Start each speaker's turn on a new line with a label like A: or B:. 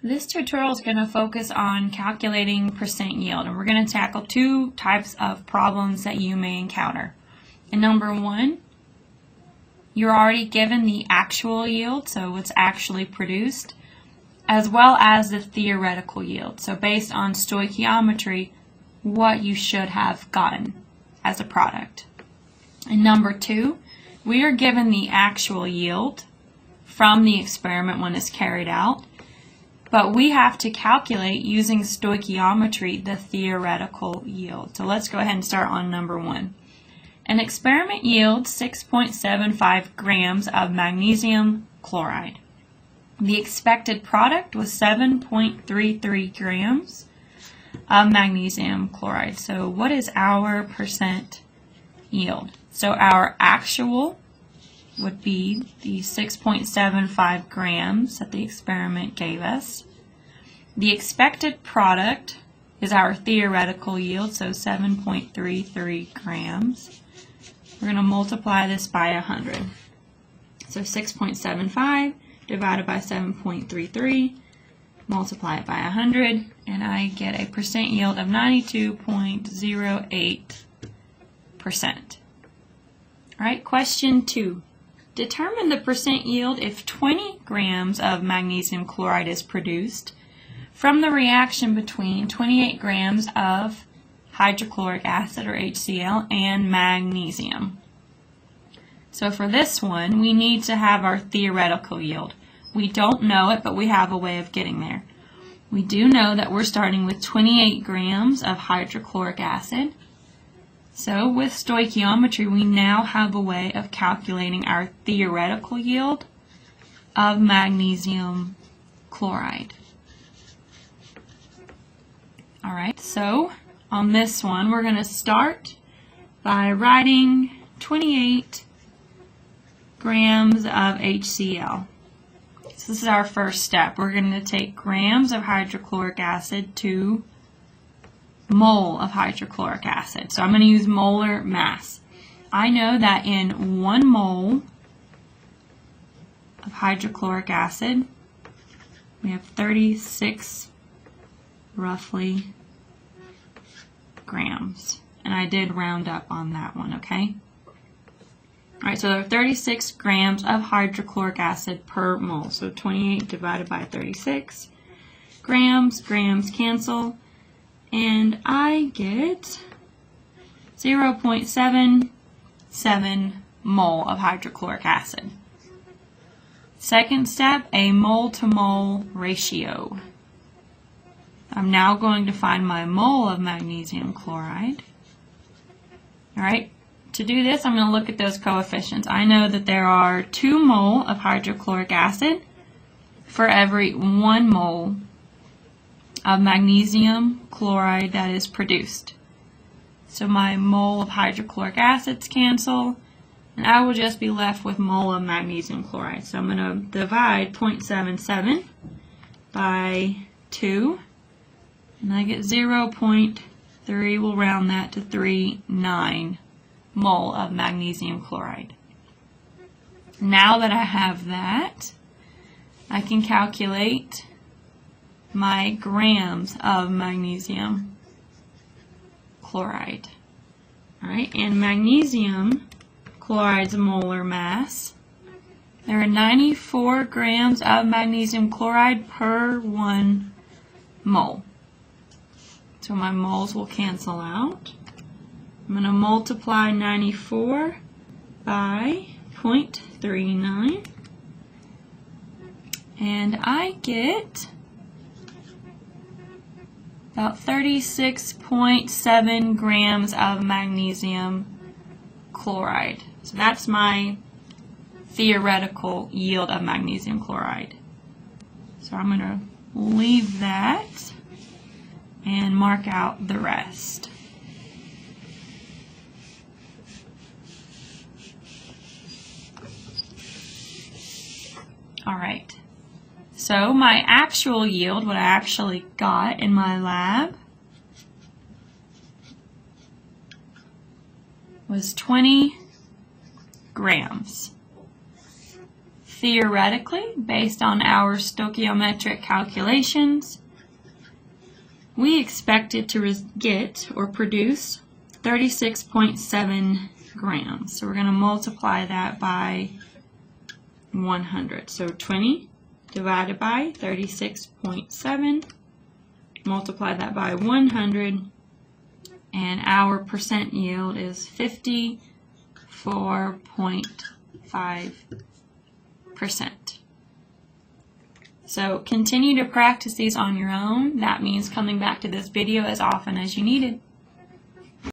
A: This tutorial is going to focus on calculating percent yield, and we're going to tackle two types of problems that you may encounter. And number one, you're already given the actual yield, so what's actually produced, as well as the theoretical yield, so based on stoichiometry, what you should have gotten as a product. And number two, we are given the actual yield from the experiment when it's carried out, but we have to calculate using stoichiometry the theoretical yield. So let's go ahead and start on number one. An experiment yields 6.75 grams of magnesium chloride. The expected product was 7.33 grams of magnesium chloride. So what is our percent yield? So our actual would be the 6.75 grams that the experiment gave us. The expected product is our theoretical yield, so 7.33 grams. We're going to multiply this by 100. So 6.75 divided by 7.33, multiply it by 100, and I get a percent yield of 92.08%. All right, question 2. Determine the percent yield if 20 grams of magnesium chloride is produced from the reaction between 28 grams of hydrochloric acid, or HCl, and magnesium. So for this one, we need to have our theoretical yield. We don't know it, but we have a way of getting there. We do know that we're starting with 28 grams of hydrochloric acid. So with stoichiometry, we now have a way of calculating our theoretical yield of magnesium chloride. All right, so on this one, we're going to start by writing 28 grams of HCl. So this is our first step. We're going to take grams of hydrochloric acid to mole of hydrochloric acid. So I'm going to use molar mass. I know that in 1 mole of hydrochloric acid, we have 36 roughly grams. And I did round up on that one, okay? Alright, so there are 36 grams of hydrochloric acid per mole. So 28 divided by 36 grams, grams cancel, and I get 0.77 mole of hydrochloric acid. Second step, a mole to mole ratio. I'm now going to find my mole of magnesium chloride. Alright, to do this, I'm going to look at those coefficients. I know that there are 2 mole of hydrochloric acid for every 1 mole of magnesium chloride that is produced. So my mole of hydrochloric acids cancel, and I will just be left with mole of magnesium chloride. So I'm going to divide 0.77 by 2, and I get 0.3, we'll round that to 39 mole of magnesium chloride. Now that I have that, I can calculate my grams of magnesium chloride. Alright, and magnesium chloride's molar mass, there are 94 grams of magnesium chloride per 1 mole. So my moles will cancel out. I'm going to multiply 94 by 0.39, and I get about 36.7 grams of magnesium chloride. So that's my theoretical yield of magnesium chloride. So I'm going to leave that and mark out the rest. Alright, so my actual yield, what I actually got in my lab, was 20 grams. theoretically, based on our stoichiometric calculations, we expected to get or produce 36.7 grams. So we're going to multiply that by 100. So 20 divided by 36.7, multiply that by 100, and our percent yield is 54.5%. So continue to practice these on your own. That means coming back to this video as often as you need it.